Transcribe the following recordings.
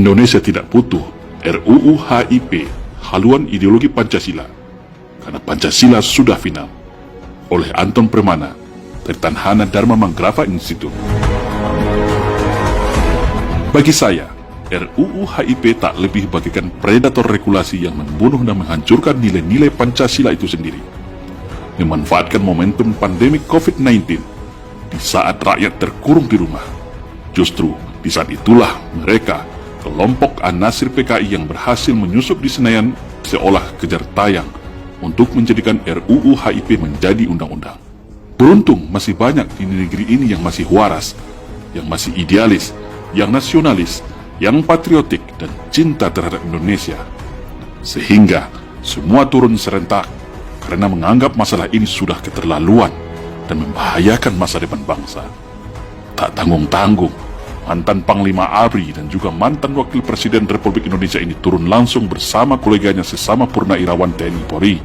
Indonesia tidak butuh RUU HIP, haluan ideologi Pancasila, karena Pancasila sudah final. Oleh Anton Permana dari Tanhana Dharma Manggrava Institute. Bagi saya, RUU HIP tak lebih bagaikan predator regulasi yang membunuh dan menghancurkan nilai-nilai Pancasila itu sendiri. Memanfaatkan momentum pandemi COVID-19 di saat rakyat terkurung di rumah. Justru di saat itulah mereka, kelompok An-Nasir PKI yang berhasil menyusup di Senayan seolah kejar tayang untuk menjadikan RUU HIP menjadi undang-undang. Beruntung masih banyak di negeri ini yang masih waras, yang masih idealis, yang nasionalis, yang patriotik dan cinta terhadap Indonesia. Sehingga semua turun serentak karena menganggap masalah ini sudah keterlaluan dan membahayakan masa depan bangsa. Tak tanggung-tanggung, mantan Panglima ABRI dan juga mantan Wakil Presiden Republik Indonesia ini turun langsung bersama koleganya sesama Purnawirawan TNI Polri.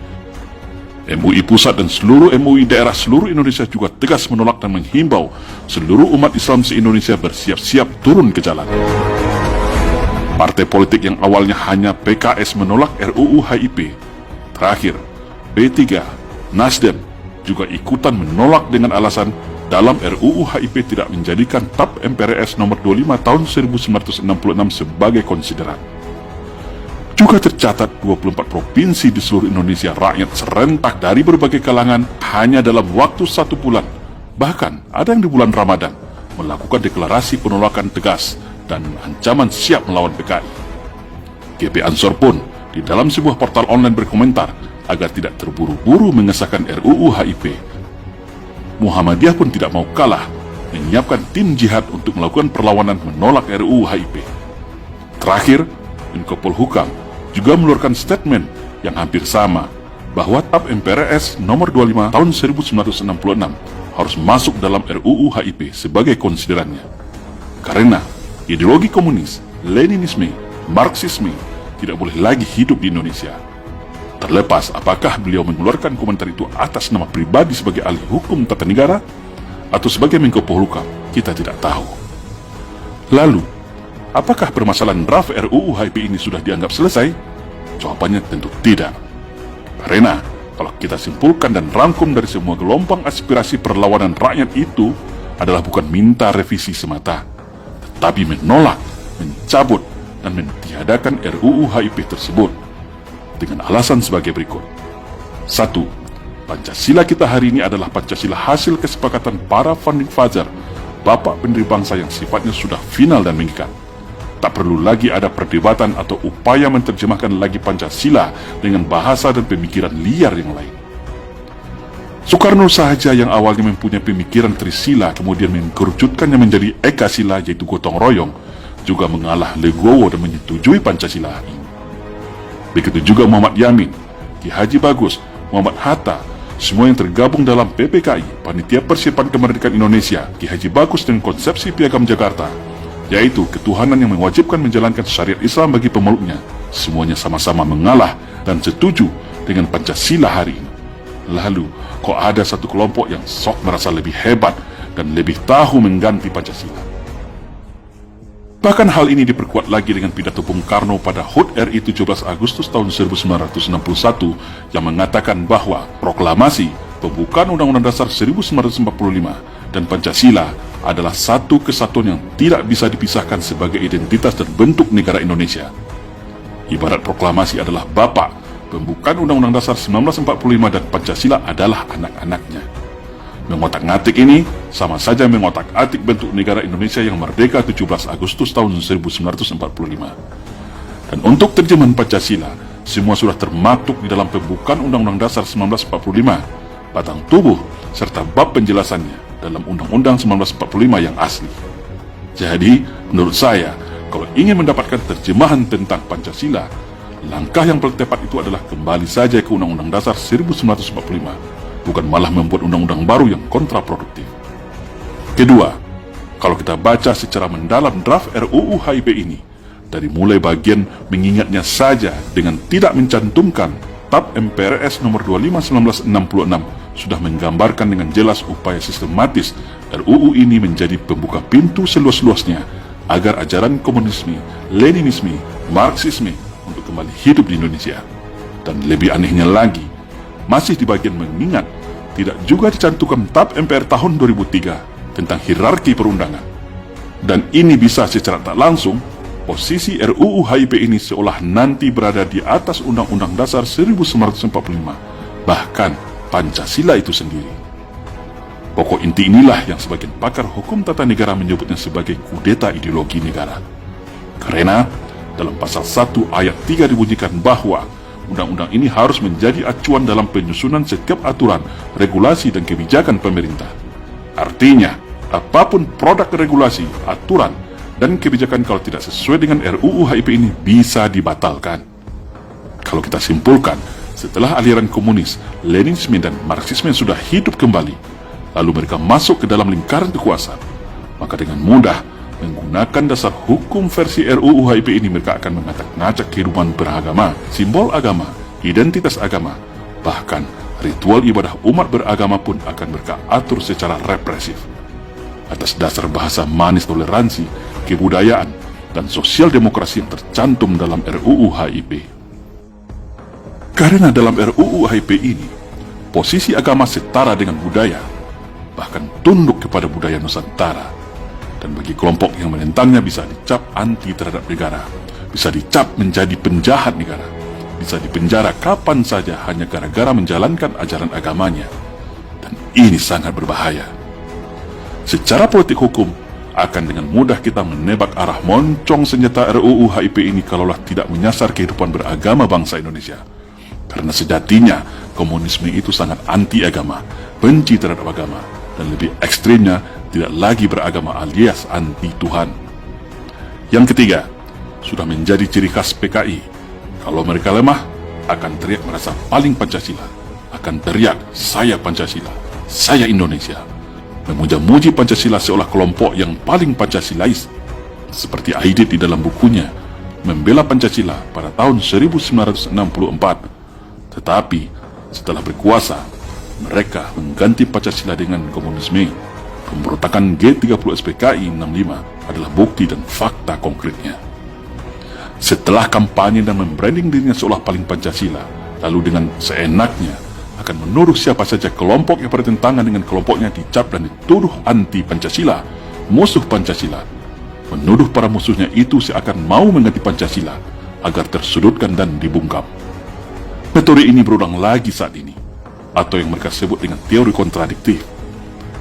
MUI Pusat dan seluruh MUI daerah seluruh Indonesia juga tegas menolak dan menghimbau seluruh umat Islam se-Indonesia bersiap-siap turun ke jalan. Partai politik yang awalnya hanya PKS menolak RUU HIP, terakhir P3, Nasdem juga ikutan menolak dengan alasan dalam RUU HIP tidak menjadikan TAP MPRS nomor 25 tahun 1966 sebagai konsideran. Juga tercatat 24 provinsi di seluruh Indonesia rakyat serentak dari berbagai kalangan hanya dalam waktu 1 bulan, bahkan ada yang di bulan Ramadan, melakukan deklarasi penolakan tegas dan ancaman siap melawan PKI. GP Ansor pun di dalam sebuah portal online berkomentar agar tidak terburu-buru mengesahkan RUU HIP. Muhammadiyah pun tidak mau kalah, menyiapkan tim jihad untuk melakukan perlawanan menolak RUU HIP. Terakhir, Menko Polhukam juga mengeluarkan statement yang hampir sama, bahwa TAP MPRS nomor 25 tahun 1966 harus masuk dalam RUU HIP sebagai konsiderannya. Karena ideologi komunis, Leninisme, Marxisme tidak boleh lagi hidup di Indonesia. Terlepas apakah beliau mengeluarkan komentar itu atas nama pribadi sebagai ahli hukum tata negara atau sebagai Menko Polhukam, kita tidak tahu. Lalu, apakah permasalahan draft RUU HIP ini sudah dianggap selesai? Jawabannya tentu tidak. Karena kalau kita simpulkan dan rangkum dari semua gelombang aspirasi perlawanan rakyat itu adalah bukan minta revisi semata, tetapi menolak, mencabut, dan mentiadakan RUU HIP tersebut dengan alasan sebagai berikut. 1. Pancasila kita hari ini adalah Pancasila hasil kesepakatan para founding father, bapak pendiri bangsa yang sifatnya sudah final dan mengikat. Tak perlu lagi ada perdebatan atau upaya menerjemahkan lagi Pancasila dengan bahasa dan pemikiran liar yang lain. Soekarno saja yang awalnya mempunyai pemikiran Trisila kemudian mengerucutkannya menjadi Ekasila yaitu gotong royong, juga mengalah legowo dan menyetujui Pancasila ini. Begitu juga Muhammad Yamin, Ki Haji Bagus, Muhammad Hatta, semua yang tergabung dalam PPKI, Panitia Persiapan Kemerdekaan Indonesia, Ki Haji Bagus dengan konsepsi Piagam Jakarta, yaitu ketuhanan yang mewajibkan menjalankan syariat Islam bagi pemeluknya. Semuanya sama-sama mengalah dan setuju dengan Pancasila hari ini. Lalu, kok ada satu kelompok yang sok merasa lebih hebat dan lebih tahu mengganti Pancasila? Bahkan hal ini diperkuat lagi dengan pidato Bung Karno pada HUT RI 17 Agustus tahun 1961 yang mengatakan bahwa proklamasi pembukaan Undang-Undang Dasar 1945 dan Pancasila adalah satu kesatuan yang tidak bisa dipisahkan sebagai identitas dan bentuk negara Indonesia. Ibarat proklamasi adalah bapak, pembukaan Undang-Undang Dasar 1945 dan Pancasila adalah anak-anaknya. Mengotak-ngatik ini sama saja mengotak-atik bentuk negara Indonesia yang merdeka 17 Agustus tahun 1945. Dan untuk terjemahan Pancasila, semua sudah termaktub di dalam pembukaan Undang-Undang Dasar 1945, batang tubuh, serta bab penjelasannya dalam Undang-Undang 1945 yang asli. Jadi, menurut saya, kalau ingin mendapatkan terjemahan tentang Pancasila, langkah yang paling tepat itu adalah kembali saja ke Undang-Undang Dasar 1945, bukan malah membuat undang-undang baru yang kontraproduktif. Kedua, kalau kita baca secara mendalam draft RUU HIP ini, dari mulai bagian mengingatnya saja dengan tidak mencantumkan TAP MPRS nomor 25 1966 sudah menggambarkan dengan jelas upaya sistematis RUU ini menjadi pembuka pintu seluas-luasnya agar ajaran komunisme, Leninisme, Marxisme untuk kembali hidup di Indonesia. Dan lebih anehnya lagi, masih di bagian mengingat tidak juga dicantumkan TAP MPR tahun 2003 tentang hierarki perundangan. Dan ini bisa secara tak langsung, posisi RUU HIP ini seolah nanti berada di atas Undang-Undang Dasar 1945, bahkan Pancasila itu sendiri. Pokok inti inilah yang sebagian pakar hukum tata negara menyebutnya sebagai kudeta ideologi negara. Karena dalam pasal 1 ayat 3 dibunyikan bahwa undang-undang ini harus menjadi acuan dalam penyusunan setiap aturan, regulasi, dan kebijakan pemerintah. Artinya, apapun produk regulasi, aturan, dan kebijakan kalau tidak sesuai dengan RUU HIP ini bisa dibatalkan. Kalau kita simpulkan, setelah aliran komunis, Leninisme, dan Marxisme sudah hidup kembali, lalu mereka masuk ke dalam lingkaran kekuasaan, maka dengan mudah menggunakan dasar hukum versi RUU HIP ini mereka akan mengacak-ngacak kehidupan beragama, simbol agama, identitas agama, bahkan ritual ibadah umat beragama pun akan mereka atur secara represif. Atas dasar bahasa manis toleransi, kebudayaan, dan sosial demokrasi yang tercantum dalam RUU HIP. Karena dalam RUU HIP ini, posisi agama setara dengan budaya, bahkan tunduk kepada budaya Nusantara. Dan bagi kelompok yang menentangnya bisa dicap anti terhadap negara, bisa dicap menjadi penjahat negara, bisa dipenjara kapan saja hanya gara-gara menjalankan ajaran agamanya. Dan ini sangat berbahaya. Secara politik hukum, akan dengan mudah kita menebak arah moncong senjata RUU HIP ini kalaulah tidak menyasar kehidupan beragama bangsa Indonesia. Karena sejatinya, komunisme itu sangat anti agama, benci terhadap agama, dan lebih ekstrimnya tidak lagi beragama alias anti Tuhan. Yang ketiga, sudah menjadi ciri khas PKI. Kalau mereka lemah, akan teriak merasa paling Pancasila, akan teriak saya Pancasila, saya Indonesia, memuja-muji Pancasila seolah kelompok yang paling Pancasilais, seperti Aidit di dalam bukunya Membela Pancasila pada tahun 1964. Tetapi setelah berkuasa, mereka mengganti Pancasila dengan komunisme. Pemberontakan G30 SPKI 65 adalah bukti dan fakta konkretnya. Setelah kampanye dan membranding dirinya seolah paling Pancasila, lalu dengan seenaknya akan menuduh siapa saja kelompok yang bertentangan dengan kelompoknya dicap dan dituduh anti Pancasila, musuh Pancasila. Menuduh para musuhnya itu seakan mau mengganti Pancasila agar tersudutkan dan dibungkam. Metode ini berulang lagi saat ini, atau yang mereka sebut dengan teori kontradiktif.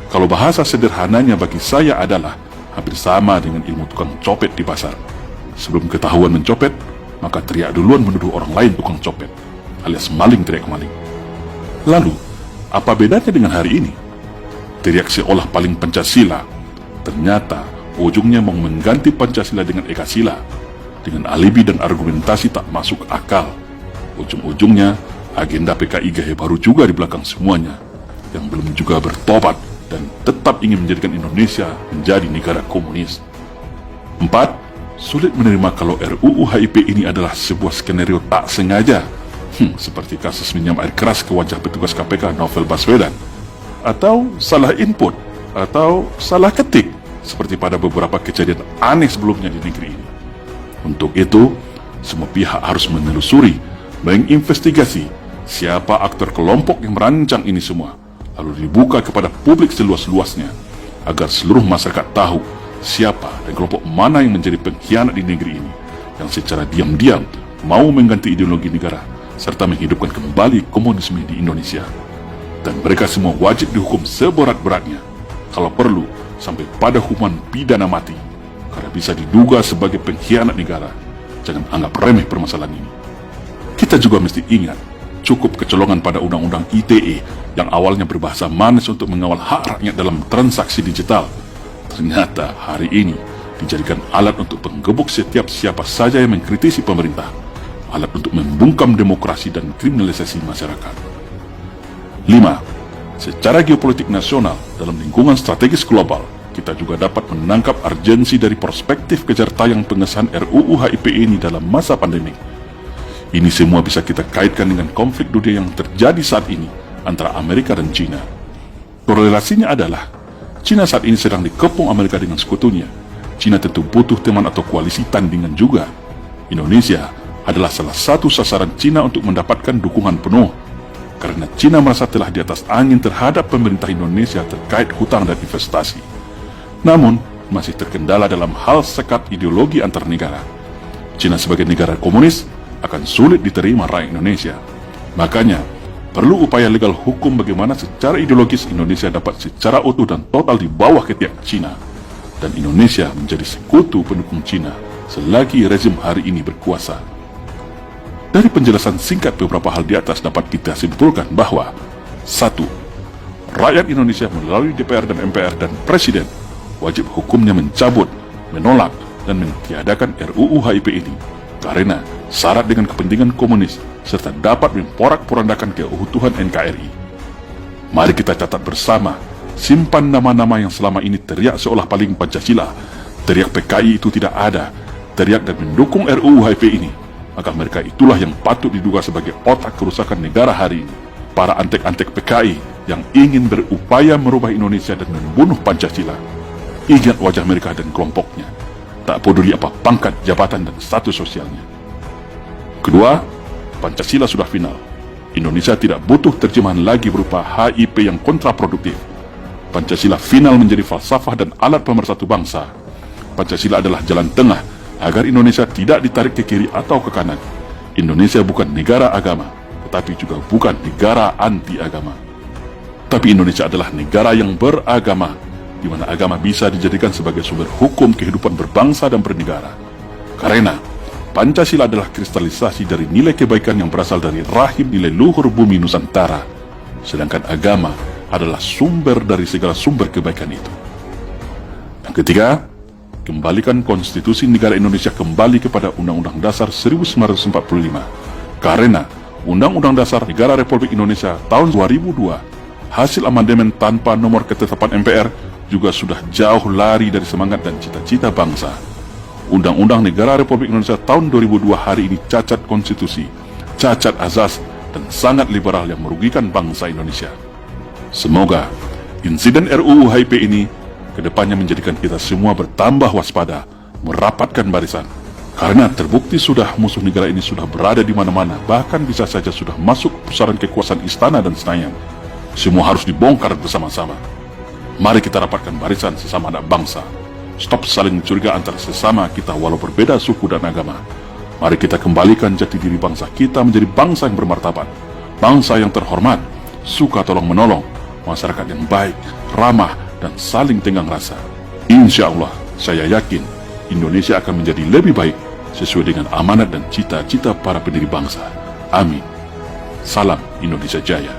Kalau bahasa sederhananya bagi saya adalah hampir sama dengan ilmu tukang copet di pasar. Sebelum ketahuan mencopet, maka teriak duluan menuduh orang lain tukang copet, alias maling teriak maling. Lalu, apa bedanya dengan hari ini? Teriak seolah paling Pancasila, ternyata ujungnya mau mengganti Pancasila dengan Ekasila, dengan alibi dan argumentasi tak masuk akal. Ujung-ujungnya, agenda PKI gaya baru juga di belakang semuanya, yang belum juga bertobat dan tetap ingin menjadikan Indonesia menjadi negara komunis. 4. Sulit menerima kalau RUU HIP ini adalah sebuah skenario tak sengaja, seperti kasus minyak air keras ke wajah petugas KPK Novel Baswedan, atau salah input, atau salah ketik, seperti pada beberapa kejadian aneh sebelumnya di negeri ini. Untuk itu, semua pihak harus menelusuri, menginvestigasi siapa aktor kelompok yang merancang ini semua, lalu dibuka kepada publik seluas-luasnya, agar seluruh masyarakat tahu siapa dan kelompok mana yang menjadi pengkhianat di negeri ini, yang secara diam-diam mau mengganti ideologi negara, serta menghidupkan kembali komunisme di Indonesia. Dan mereka semua wajib dihukum seberat-beratnya, kalau perlu sampai pada hukuman pidana mati, karena bisa diduga sebagai pengkhianat negara. Jangan anggap remeh permasalahan ini. Kita juga mesti ingat, cukup kecolongan pada Undang-Undang ITE yang awalnya berbahasa manis untuk mengawal hak rakyat dalam transaksi digital, ternyata hari ini dijadikan alat untuk penggebuk setiap siapa saja yang mengkritisi pemerintah, alat untuk membungkam demokrasi dan kriminalisasi masyarakat. 5. Secara geopolitik nasional dalam lingkungan strategis global, kita juga dapat menangkap urgensi dari perspektif kejar tayang pengesahan RUU HIP ini dalam masa pandemi. Ini semua bisa kita kaitkan dengan konflik dunia yang terjadi saat ini antara Amerika dan China. Korelasinya adalah China saat ini sedang dikepung Amerika dengan sekutunya, Cina tentu butuh teman atau koalisi tandingan juga. Indonesia adalah salah satu sasaran Cina untuk mendapatkan dukungan penuh, karena Cina merasa telah di atas angin terhadap pemerintah Indonesia terkait hutang dan investasi. Namun, masih terkendala dalam hal sekat ideologi antar negara. Cina sebagai negara komunis akan sulit diterima rakyat Indonesia. Makanya, perlu upaya legal hukum bagaimana secara ideologis Indonesia dapat secara utuh dan total di bawah ketiak Cina, dan Indonesia menjadi sekutu pendukung Cina selagi rezim hari ini berkuasa. Dari penjelasan singkat beberapa hal di atas dapat kita simpulkan bahwa 1. Rakyat Indonesia melalui DPR dan MPR dan Presiden wajib hukumnya mencabut, menolak, dan mentiadakan RUU HIP ini karena syarat dengan kepentingan komunis serta dapat memporak-porandakan keutuhan NKRI. Mari kita catat bersama, simpan nama-nama yang selama ini teriak seolah paling Pancasila, teriak PKI itu tidak ada, teriak dan mendukung RUU HIP ini, maka mereka itulah yang patut diduga sebagai otak kerusakan negara hari ini. Para antek-antek PKI yang ingin berupaya merubah Indonesia dan membunuh Pancasila. Ingat wajah mereka dan kelompoknya, tak peduli apa pangkat, jabatan, dan status sosialnya. Kedua, Pancasila sudah final. Indonesia tidak butuh terjemahan lagi berupa HIP yang kontraproduktif. Pancasila final menjadi falsafah dan alat pemersatu bangsa. Pancasila adalah jalan tengah agar Indonesia tidak ditarik ke kiri atau ke kanan. Indonesia bukan negara agama, tetapi juga bukan negara anti-agama. Tapi Indonesia adalah negara yang beragama, di mana agama bisa dijadikan sebagai sumber hukum kehidupan berbangsa dan bernegara. Karena Pancasila adalah kristalisasi dari nilai kebaikan yang berasal dari rahim nilai luhur bumi Nusantara, sedangkan agama adalah sumber dari segala sumber kebaikan itu. Yang ketiga, kembalikan konstitusi negara Indonesia kembali kepada Undang-Undang Dasar 1945, karena Undang-Undang Dasar Negara Republik Indonesia tahun 2002, hasil amandemen tanpa nomor ketetapan MPR, juga sudah jauh lari dari semangat dan cita-cita bangsa. Undang-Undang Negara Republik Indonesia tahun 2002 hari ini cacat konstitusi, cacat azas, dan sangat liberal yang merugikan bangsa Indonesia. Semoga insiden RUU HIP ini kedepannya menjadikan kita semua bertambah waspada, merapatkan barisan, karena terbukti sudah musuh negara ini sudah berada di mana-mana, bahkan bisa saja sudah masuk pusaran kekuasaan istana dan Senayan. Semua harus dibongkar bersama-sama. Mari kita rapatkan barisan sesama anak bangsa. Stop saling curiga antara sesama kita walau berbeda suku dan agama. Mari kita kembalikan jati diri bangsa kita menjadi bangsa yang bermartabat, bangsa yang terhormat, suka tolong-menolong, masyarakat yang baik, ramah, dan saling tenggang rasa. Insya Allah, saya yakin Indonesia akan menjadi lebih baik sesuai dengan amanat dan cita-cita para pendiri bangsa. Amin. Salam Indonesia Jaya.